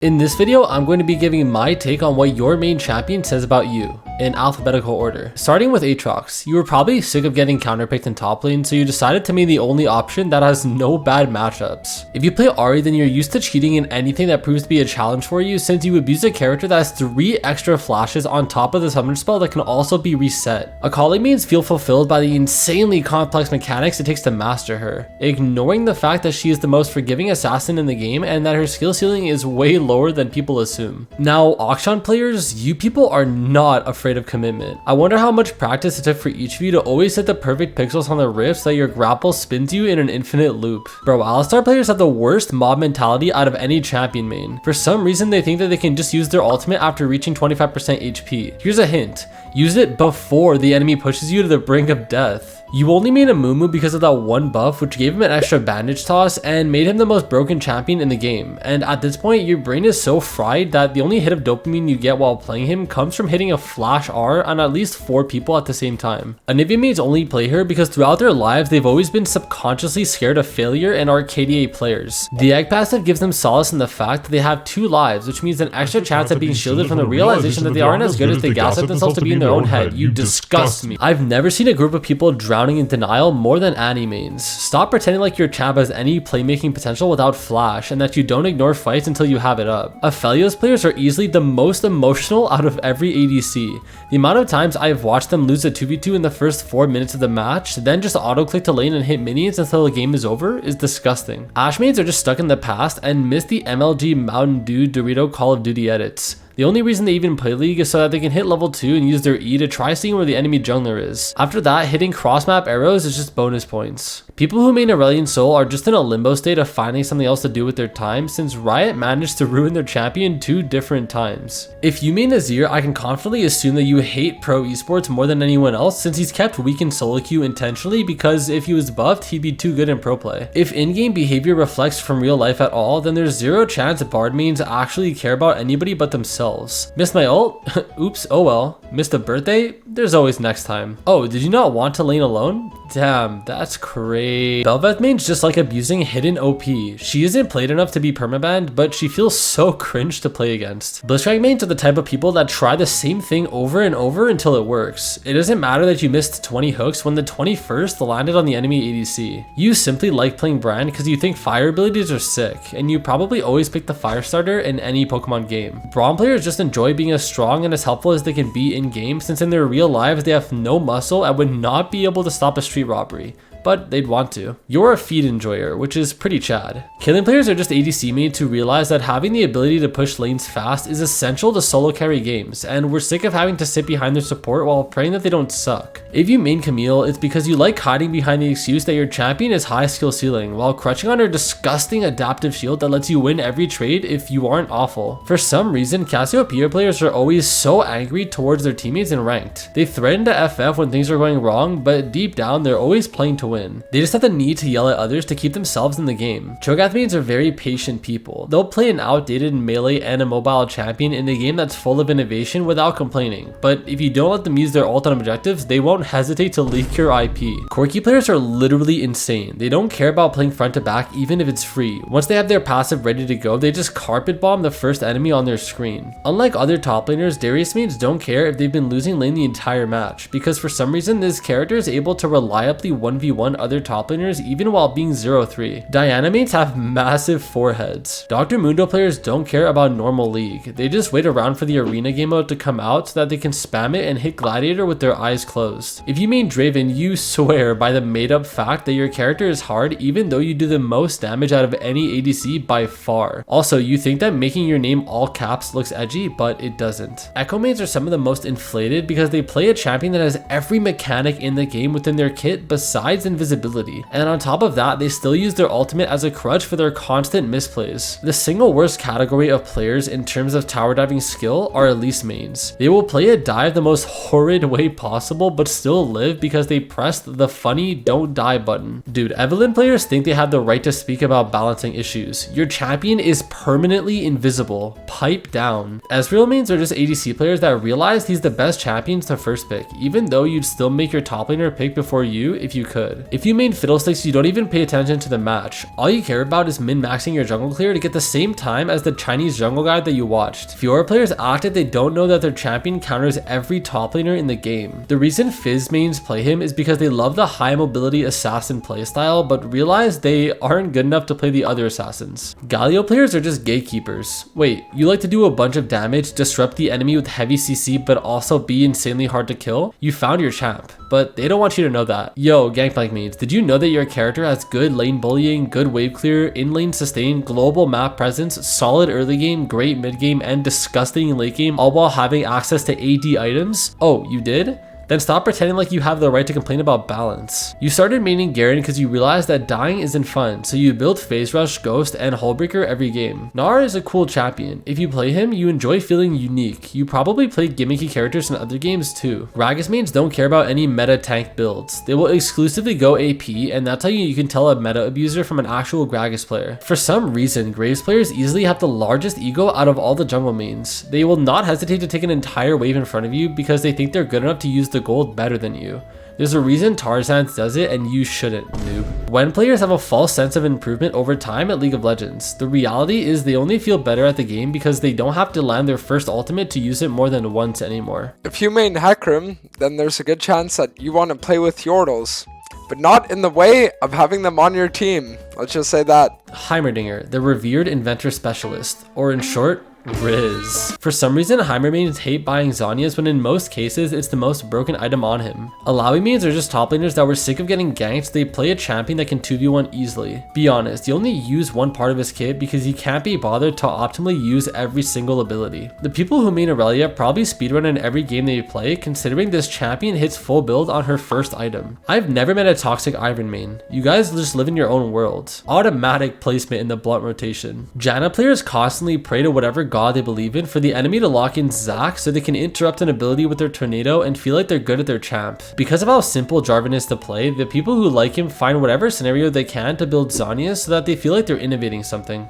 In this video, I'm going to be giving my take on what your main champion says about you, in alphabetical order. Starting with Aatrox, you were probably sick of getting counterpicked in top lane, so you decided to main the only option that has no bad matchups. If you play Ahri, then you're used to cheating in anything that proves to be a challenge for you, since you abuse a character that has 3 extra flashes on top of the summon spell that can also be reset. Akali mains feel fulfilled by the insanely complex mechanics it takes to master her, ignoring the fact that she is the most forgiving assassin in the game and that her skill ceiling is way lower than people assume. Now, Akshan players, you people are not afraid of commitment. I wonder how much practice it took for each of you to always hit the perfect pixels on the rift so that your grapple spins you in an infinite loop. Bro, Alistar players have the worst mob mentality out of any champion main. For some reason, they think that they can just use their ultimate after reaching 25% HP. Here's a hint. Use it before the enemy pushes you to the brink of death. You only made a Mumu because of that one buff, which gave him an extra bandage toss and made him the most broken champion in the game. And at this point, your brain is so fried that the only hit of dopamine you get while playing him comes from hitting a flash R on at least 4 people at the same time. Anivia mains only play her because throughout their lives, they've always been subconsciously scared of failure and are KDA players. The egg passive gives them solace in the fact that they have 2 lives, which means an extra chance at being shielded from the realization that they aren't as good as they gaslight themselves to be in their own head. You disgust me. I've never seen a group of people drowning in denial more than Annie mains. Stop pretending like your champ has any playmaking potential without flash and that you don't ignore fights until you have it up. Aphelios players are easily the most emotional out of every ADC. The amount of times I've watched them lose a 2v2 in the first 4 minutes of the match, then just auto-click to lane and hit minions until the game is over is disgusting. Ashe mains are just stuck in the past and miss the MLG Mountain Dew Dorito Call of Duty edits. The only reason they even play League is so that they can hit level 2 and use their E to try seeing where the enemy jungler is. After that, hitting cross-map arrows is just bonus points. People who main Aurelion Sol are just in a limbo state of finding something else to do with their time, since Riot managed to ruin their champion 2 different times. If you main Azir, I can confidently assume that you hate pro esports more than anyone else, since he's kept weak in solo queue intentionally, because if he was buffed, he'd be too good in pro play. If in-game behavior reflects from real life at all, then there's 0 chance Bard mains actually care about anybody but themselves. Missed my ult? Oops, oh well. Missed a birthday? There's always next time. Oh, did you not want to lane alone? Damn, that's crazy. Bel'Veth main's just like abusing hidden OP. She isn't played enough to be permabanned, but she feels so cringe to play against. Blitzcrank mains are the type of people that try the same thing over and over until it works. It doesn't matter that you missed 20 hooks when the 21st landed on the enemy ADC. You simply like playing Brand because you think fire abilities are sick, and you probably always pick the fire starter in any Pokemon game. Braum players just enjoy being as strong and as helpful as they can be in game, since in their real lives they have no muscle and would not be able to stop a street robbery. But they'd want to. You're a feed enjoyer, which is pretty chad. Killing players are just ADC mains who realize that having the ability to push lanes fast is essential to solo carry games, and we're sick of having to sit behind their support while praying that they don't suck. If you main Camille, it's because you like hiding behind the excuse that your champion is high skill ceiling, while crutching on her disgusting adaptive shield that lets you win every trade if you aren't awful. For some reason, Cassiopeia players are always so angry towards their teammates in ranked. They threaten to FF when things are going wrong, but deep down they're always playing to win. They just have the need to yell at others to keep themselves in the game. Cho'Gath mains are very patient people. They'll play an outdated melee and a mobile champion in a game that's full of innovation without complaining, but if you don't let them use their ult on objectives, they won't hesitate to leak your IP. Corki players are literally insane. They don't care about playing front to back even if it's free. Once they have their passive ready to go, they just carpet bomb the first enemy on their screen. Unlike other top laners, Darius mains don't care if they've been losing lane the entire match, because for some reason this character is able to reliably 1v1 other top laners even while being 0-3. Diana mains have massive foreheads. Dr. Mundo players don't care about normal League. They just wait around for the arena game mode to come out so that they can spam it and hit Gladiator with their eyes closed. If you main Draven, you swear by the made up fact that your character is hard even though you do the most damage out of any ADC by far. Also, you think that making your name all caps looks edgy, but it doesn't. Echo mains are some of the most inflated because they play a champion that has every mechanic in the game within their kit besides invisibility. And on top of that, they still use their ultimate as a crutch for their constant misplays. The single worst category of players in terms of tower diving skill are Elise mains. They will play a dive the most horrid way possible but still live because they pressed the funny don't die button. Dude, Evelynn players think they have the right to speak about balancing issues. Your champion is permanently invisible. Pipe down. Ezreal mains are just ADC players that realize he's the best champion to first pick, even though you'd still make your top laner pick before you if you could. good. If you main Fiddlesticks, you don't even pay attention to the match. All you care about is min-maxing your jungle clear to get the same time as the Chinese jungle guide that you watched. Fiora players act like they don't know that their champion counters every top laner in the game. The reason Fizz mains play him is because they love the high mobility assassin playstyle, but realize they aren't good enough to play the other assassins. Galio players are just gatekeepers. Wait, you like to do a bunch of damage, disrupt the enemy with heavy CC, but also be insanely hard to kill? You found your champ, but they don't want you to know that. Yo, Gangplank mains, did you know that your character has good lane bullying, good wave clear, in-lane sustain, global map presence, solid early game, great mid game, and disgusting late game, all while having access to AD items? Oh, you did? Then stop pretending like you have the right to complain about balance. You started maining Garen because you realized that dying isn't fun, so you build Phase Rush, Ghost, and Hullbreaker every game. Gnar is a cool champion. If you play him, you enjoy feeling unique. You probably play gimmicky characters in other games too. Gragas mains don't care about any meta tank builds. They will exclusively go AP, and that's how you can tell a meta abuser from an actual Gragas player. For some reason, Graves players easily have the largest ego out of all the jungle mains. They will not hesitate to take an entire wave in front of you because they think they're good enough to use the gold better than you. There's a reason Tarzan does it and you shouldn't, noob. When players have a false sense of improvement over time at League of Legends, the reality is they only feel better at the game because they don't have to land their first ultimate to use it more than once anymore. If you main Hecarim, then there's a good chance that you want to play with Yordles, but not in the way of having them on your team. Let's just say that. Heimerdinger, the revered inventor specialist, or in short, Riz. For some reason, Heimer mains hate buying Zhonya's when in most cases it's the most broken item on him. Alawi mains are just top laners that were sick of getting ganked, so they play a champion that can 2v1 easily. Be honest, you only use one part of his kit because he can't be bothered to optimally use every single ability. The people who main Aurelia probably speedrun in every game they play, considering this champion hits full build on her first item. I've never met a toxic Ivern main. You guys just live in your own world. Automatic placement in the blunt rotation. Janna players constantly pray to whatever god they believe in for the enemy to lock in Zac so they can interrupt an ability with their tornado and feel like they're good at their champ. Because of how simple Jarvan is to play, the people who like him find whatever scenario they can to build Zhonya's so that they feel like they're innovating something.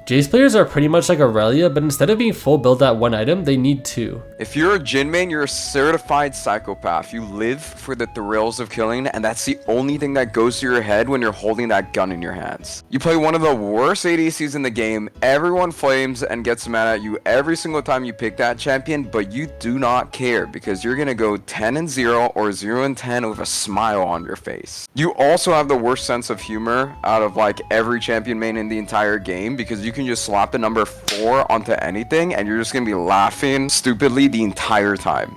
Jace players are pretty much like Aurelia, but instead of being full build at one item, they need two. If you're a Jhin main, you're a certified psychopath. You live for the thrills of killing, and that's the only thing that goes through your head when you're holding that gun in your hands. You play one of the worst ADCs in the game, everyone flames and gets mad at you every single time you pick that champion, but you do not care because you're gonna go 10-0 or 0-10 with a smile on your face. You also have the worst sense of humor out of like every champion main in the entire game because you can just slap the number 4 onto anything and you're just gonna be laughing stupidly the entire time.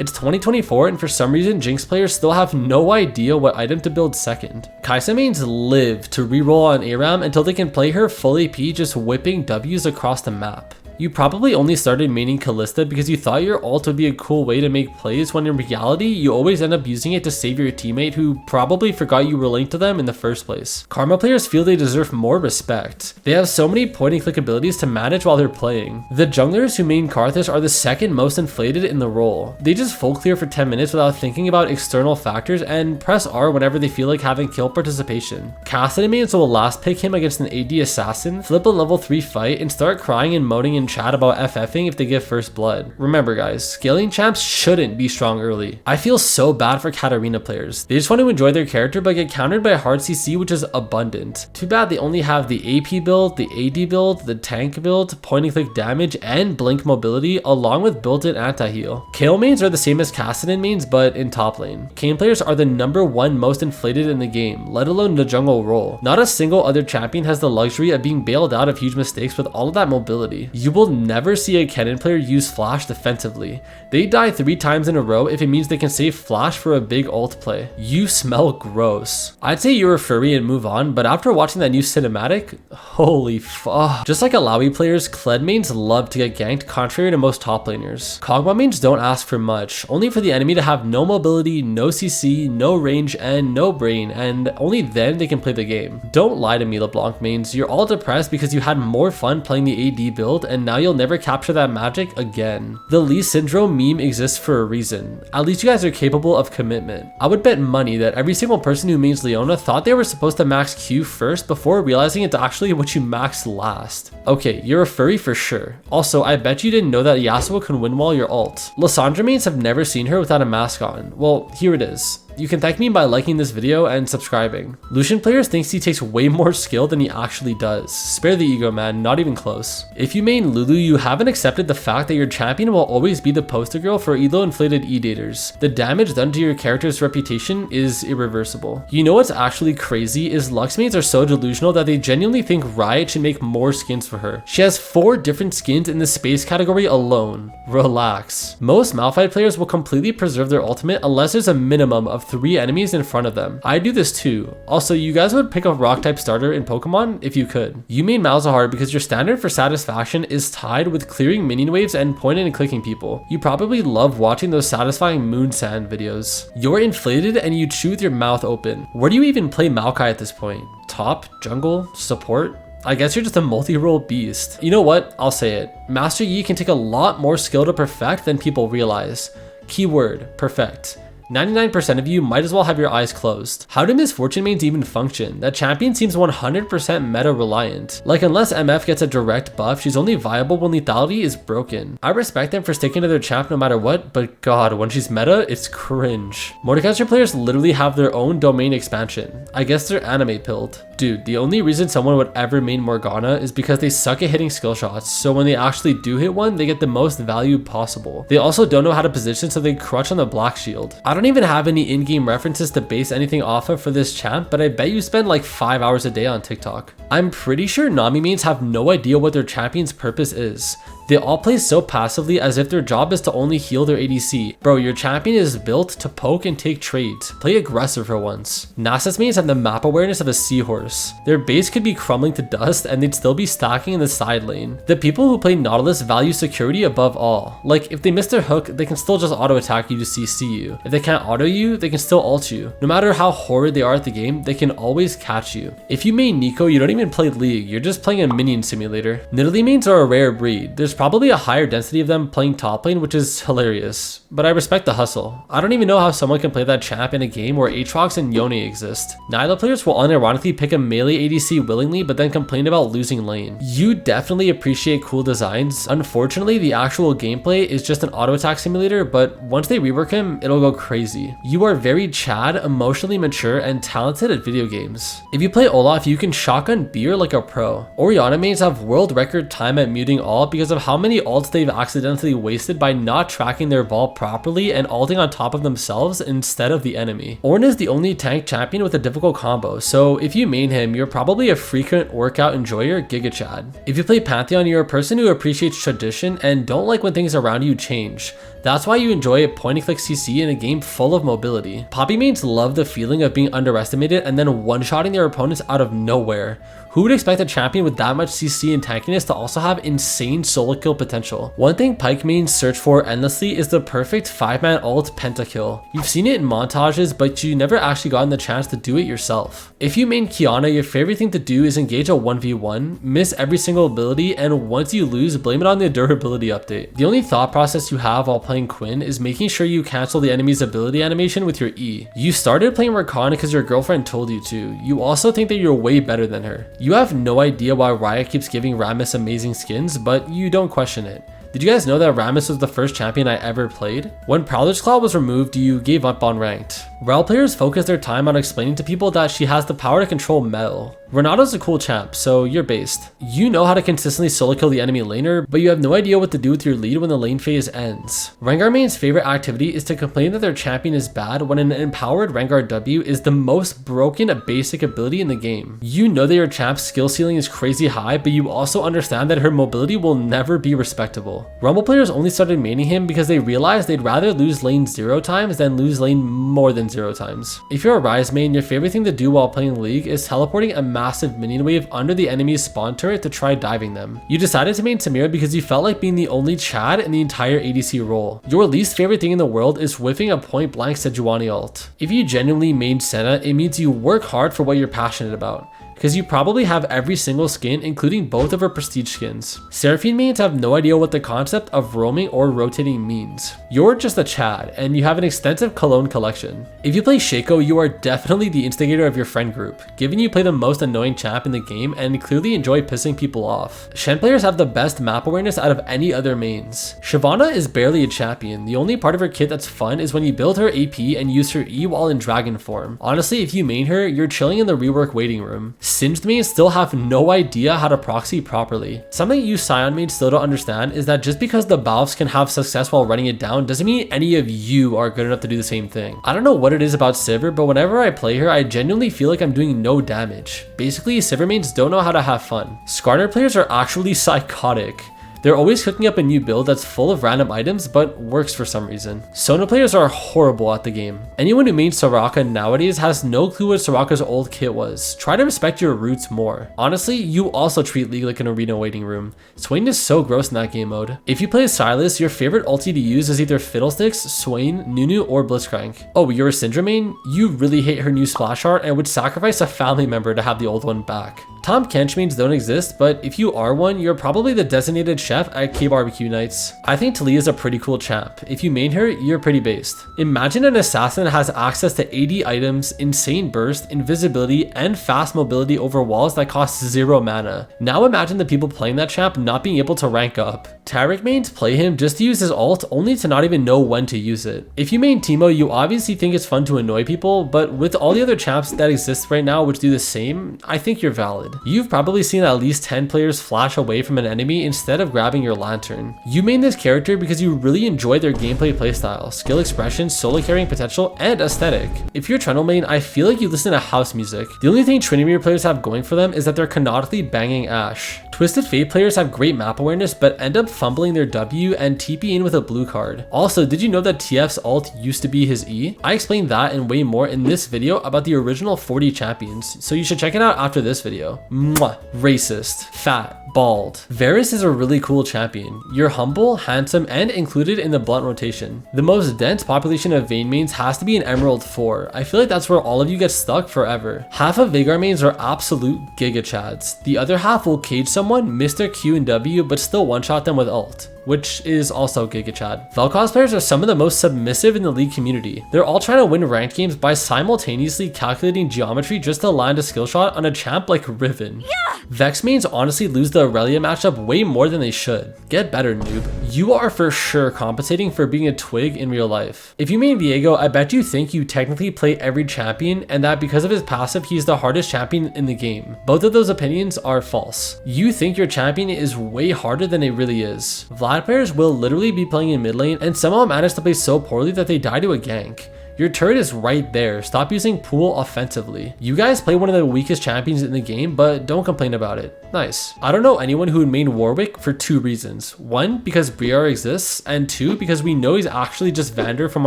It's 2024 and for some reason Jinx players still have no idea what item to build second. Kai'Sa mains live to reroll on ARAM until they can play her full AP just whipping W's across the map. You probably only started maining Kalista because you thought your ult would be a cool way to make plays when in reality you always end up using it to save your teammate who probably forgot you were linked to them in the first place. Karma players feel they deserve more respect. They have so many point and click abilities to manage while they're playing. The junglers who main Karthus are the second most inflated in the role. They just full clear for 10 minutes without thinking about external factors and press R whenever they feel like having kill participation. Cassidy mains will last pick him against an AD assassin, flip a level 3 fight, and start crying and moaning in chat about FFing if they get first blood. Remember guys, scaling champs shouldn't be strong early. I feel so bad for Katarina players. They just want to enjoy their character but get countered by hard CC which is abundant. Too bad they only have the AP build, the AD build, the tank build, point and click damage, and blink mobility along with built-in anti-heal. Kayle mains are the same as Kassadin mains but in top lane. Kayn players are the #1 most inflated in the game, let alone the jungle role. Not a single other champion has the luxury of being bailed out of huge mistakes with all of that mobility. You will never see a Kennen player use flash defensively. They die 3 times in a row if it means they can save flash for a big ult play. You smell gross. I'd say you're a furry and move on, but after watching that new cinematic, holy fuck. Just like Alawi players, Kled mains love to get ganked contrary to most top laners. Kog'Maw mains don't ask for much, only for the enemy to have no mobility, no CC, no range, and no brain, and only then they can play the game. Don't lie to me, LeBlanc mains. You're all depressed because you had more fun playing the AD build and now you'll never capture that magic again. The Lee Syndrome meme exists for a reason. At least you guys are capable of commitment. I would bet money that every single person who mains Leona thought they were supposed to max Q first before realizing it's actually what you max last. Okay, you're a furry for sure. Also, I bet you didn't know that Yasuo can win while your ult. Lysandra mains have never seen her without a mask on. Well, here it is. You can thank me by liking this video and subscribing. Lucian players thinks he takes way more skill than he actually does. Spare the ego, man, not even close. If you main Lulu, you haven't accepted the fact that your champion will always be the poster girl for elo inflated E-daters. The damage done to your character's reputation is irreversible. You know what's actually crazy is Lux mains are so delusional that they genuinely think Riot should make more skins for her. She has 4 different skins in the space category alone. Relax. Most Malphite players will completely preserve their ultimate unless there's a minimum of 3 enemies in front of them. I do this too. Also, you guys would pick a rock type starter in Pokemon if you could. You main Malzahar because your standard for satisfaction is tied with clearing minion waves and pointing and clicking people. You probably love watching those satisfying moon sand videos. You're inflated and you chew with your mouth open. Where do you even play Maokai at this point? Top? Jungle? Support? I guess you're just a multi-role beast. You know what? I'll say it. Master Yi can take a lot more skill to perfect than people realize. Keyword, perfect. 99% of you might as well have your eyes closed. How do misfortune mains even function? That champion seems 100% meta reliant. Like, unless MF gets a direct buff, she's only viable when lethality is broken. I respect them for sticking to their champ no matter what, but god, when she's meta, it's cringe. Mordekaiser players literally have their own domain expansion. I guess they're anime pilled. Dude, the only reason someone would ever main Morgana is because they suck at hitting skill shots, so when they actually do hit one, they get the most value possible. They also don't know how to position, so they crutch on the black shield. I don't even have any in-game references to base anything off of for this champ, but I bet you spend like 5 hours a day on TikTok. I'm pretty sure Nami mains have no idea what their champion's purpose is. They all play so passively as if their job is to only heal their ADC. Bro, your champion is built to poke and take trades. Play aggressive for once. Nasus mains have the map awareness of a seahorse. Their base could be crumbling to dust and they'd still be stacking in the side lane. The people who play Nautilus value security above all. Like, if they miss their hook, they can still just auto attack you to CC you. If they can't auto you, they can still ult you. No matter how horrid they are at the game, they can always catch you. If you main Nico, you don't even play League, you're just playing a minion simulator. Nidalee mains are a rare breed. There's probably a higher density of them playing top lane, which is hilarious, but I respect the hustle. I don't even know how someone can play that champ in a game where Aatrox and Yone exist. Nyla players will unironically pick a melee ADC willingly, but then complain about losing lane. You definitely appreciate cool designs. Unfortunately, the actual gameplay is just an auto attack simulator, but once they rework him, it'll go crazy. You are very Chad, emotionally mature, and talented at video games. If you play Olaf, you can shotgun beer like a pro. Orianna mains have world record time at muting all because of how many ults they've accidentally wasted by not tracking their ball properly and ulting on top of themselves instead of the enemy. Ornn is the only tank champion with a difficult combo, so if you main him, you're probably a frequent workout enjoyer, Giga Chad. If you play Pantheon, you're a person who appreciates tradition and don't like when things around you change. That's why you enjoy a point and click CC in a game full of mobility. Poppy mains love the feeling of being underestimated and then one-shotting their opponents out of nowhere. Who would expect a champion with that much CC and tankiness to also have insane solo kill potential? One thing Pyke mains search for endlessly is the perfect 5-man ult pentakill. You've seen it in montages, but you never actually gotten the chance to do it yourself. If you main Qiyana, your favorite thing to do is engage a 1v1, miss every single ability, and once you lose, blame it on the durability update. The only thought process you have while playing Quinn is making sure you cancel the enemy's ability animation with your E. You started playing Rakan because your girlfriend told you to. You also think that you're way better than her. You have no idea why Riot keeps giving Rammus amazing skins, but you don't question it. Did you guys know that Rammus was the first champion I ever played? When Prowler's Claw was removed, you gave up on ranked. Rel players focus their time on explaining to people that she has the power to control metal. Renato's a cool champ, so you're based. You know how to consistently solo kill the enemy laner, but you have no idea what to do with your lead when the lane phase ends. Rengar main's favorite activity is to complain that their champion is bad when an empowered Rengar W is the most broken basic ability in the game. You know that your champ's skill ceiling is crazy high, but you also understand that her mobility will never be respectable. Rumble players only started maining him because they realized they'd rather lose lane 0 times than lose lane more than 0 times. If you're a Ryze main, your favorite thing to do while playing League is teleporting a massive minion wave under the enemy's spawn turret to try diving them. You decided to main Samira because you felt like being the only Chad in the entire ADC role. Your least favorite thing in the world is whiffing a point blank Sejuani ult. If you genuinely main Senna, it means you work hard for what you're passionate about. because you probably have every single skin, including both of her prestige skins. Seraphine mains have no idea what the concept of roaming or rotating means. You're just a Chad, and you have an extensive cologne collection. If you play Shaco, you are definitely the instigator of your friend group, given you play the most annoying champ in the game and clearly enjoy pissing people off. Shen players have the best map awareness out of any other mains. Shyvana is barely a champion. The only part of her kit that's fun is when you build her AP and use her E while in dragon form. Honestly, if you main her, you're chilling in the rework waiting room. Singed mains still have no idea how to proxy properly. Something you Scion mains still don't understand is that just because the Balfs can have success while running it down doesn't mean any of you are good enough to do the same thing. I don't know what it is about Sivir, but whenever I play her, I genuinely feel like I'm doing no damage. Basically, Sivir mains don't know how to have fun. Skarner players are actually psychotic. They're always cooking up a new build that's full of random items but works for some reason. Sona players are horrible at the game. Anyone who mains Soraka nowadays has no clue what Soraka's old kit was. Try to respect your roots more. Honestly, you also treat League like an arena waiting room. Swain is so gross in that game mode. If you play Silas, your favorite ulti to use is either Fiddlesticks, Swain, Nunu, or Blitzcrank. Oh, you're a Syndra main? You really hate her new splash art and would sacrifice a family member to have the old one back. Tom Kench mains don't exist, but if you are one, you're probably the designated chef at K-Barbecue nights. I think Talia is a pretty cool champ. If you main her, you're pretty based. Imagine an assassin that has access to 80 items, insane burst, invisibility, and fast mobility over walls that cost 0 mana. Now imagine the people playing that champ not being able to rank up. Taric mains play him just to use his ult, only to not even know when to use it. If you main Teemo, you obviously think it's fun to annoy people, but with all the other champs that exist right now which do the same, I think you're valid. You've probably seen at least 10 players flash away from an enemy instead of grabbing your lantern. You main this character because you really enjoy their gameplay playstyle, skill expression, solo carrying potential, and aesthetic. If you're Trundle main, I feel like you listen to house music. The only thing Tryndamere players have going for them is that they're canonically banging Ashe. Twisted Fate players have great map awareness but end up fumbling their W and TP in with a blue card. Also, did you know that TF's ult used to be his E? I explained that and way more in this video about the original 40 champions, so you should check it out after this video. Mwah. Racist, fat, bald. Varus is a really cool champion. You're humble, handsome, and included in the blunt rotation. The most dense population of Vayne mains has to be in Emerald 4. I feel like that's where all of you get stuck forever. Half of Veigar mains are absolute giga chads. The other half will cage someone, miss their Q and W, but still one-shot them with ult, which is also giga chad. Vel'Koz players are some of the most submissive in the League community. They're all trying to win ranked games by simultaneously calculating geometry just to land a skill shot on a champ like Riven. Yeah! Vex mains honestly lose the Aurelia matchup way more than they should. Get better, noob. You are for sure compensating for being a twig in real life. If you main Viego, I bet you think you technically play every champion and that because of his passive, he's the hardest champion in the game. Both of those opinions are false. You think your champion is way harder than it really is. Vlad players will literally be playing in mid lane and somehow manage to play so poorly that they die to a gank. Your turret is right there. Stop using pool offensively. You guys play one of the weakest champions in the game, but don't complain about it. Nice. I don't know anyone who would main Warwick for 2 reasons. 1, because Briar exists, and 2, because we know he's actually just Vander from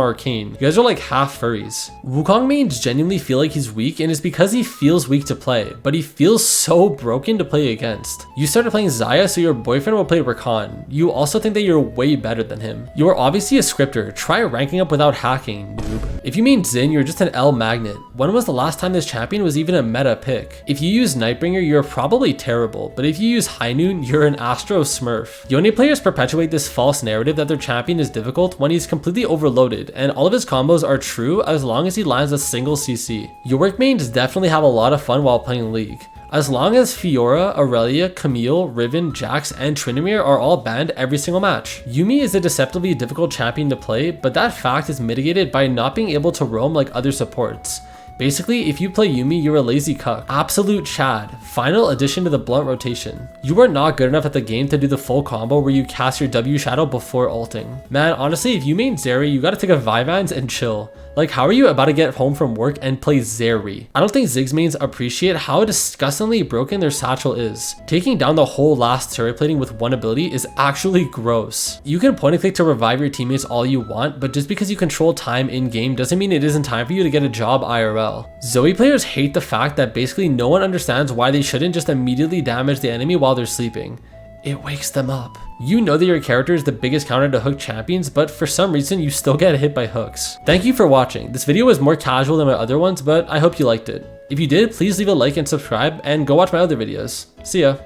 Arcane. You guys are like half furries. Wukong mains genuinely feel like he's weak, and it's because he feels weak to play, but he feels so broken to play against. You started playing Xayah, so your boyfriend will play Rakan. You also think that you're way better than him. You are obviously a scripter. Try ranking up without hacking, noob. If you main Xin, you're just an L magnet. When was the last time this champion was even a meta pick? If you use Nightbringer, you're probably terrible, but if you use High Noon, you're an Astro Smurf. Yone players perpetuate this false narrative that their champion is difficult when he's completely overloaded, and all of his combos are true as long as he lands a single CC. Yorick mains definitely have a lot of fun while playing League. As long as Fiora, Aurelia, Camille, Riven, Jax, and Tryndamere are all banned every single match. Yuumi is a deceptively difficult champion to play, but that fact is mitigated by not being able to roam like other supports. Basically, if you play Yuumi, you're a lazy cuck. Absolute Chad. Final addition to the blunt rotation. You are not good enough at the game to do the full combo where you cast your W shadow before ulting. Man, honestly, if you main Zeri, you gotta take a Vyvanse and chill. Like, how are you about to get home from work and play Zeri? I don't think Ziggs mains appreciate how disgustingly broken their satchel is. Taking down the whole last turret plating with one ability is actually gross. You can point and click to revive your teammates all you want, but just because you control time in-game doesn't mean it isn't time for you to get a job IRL. Zoe players hate the fact that basically no one understands why they shouldn't just immediately damage the enemy while they're sleeping. it wakes them up. You know that your character is the biggest counter to hook champions, but for some reason you still get hit by hooks. Thank you for watching. This video was more casual than my other ones, but I hope you liked it. If you did, please leave a like and subscribe, and go watch my other videos. See ya.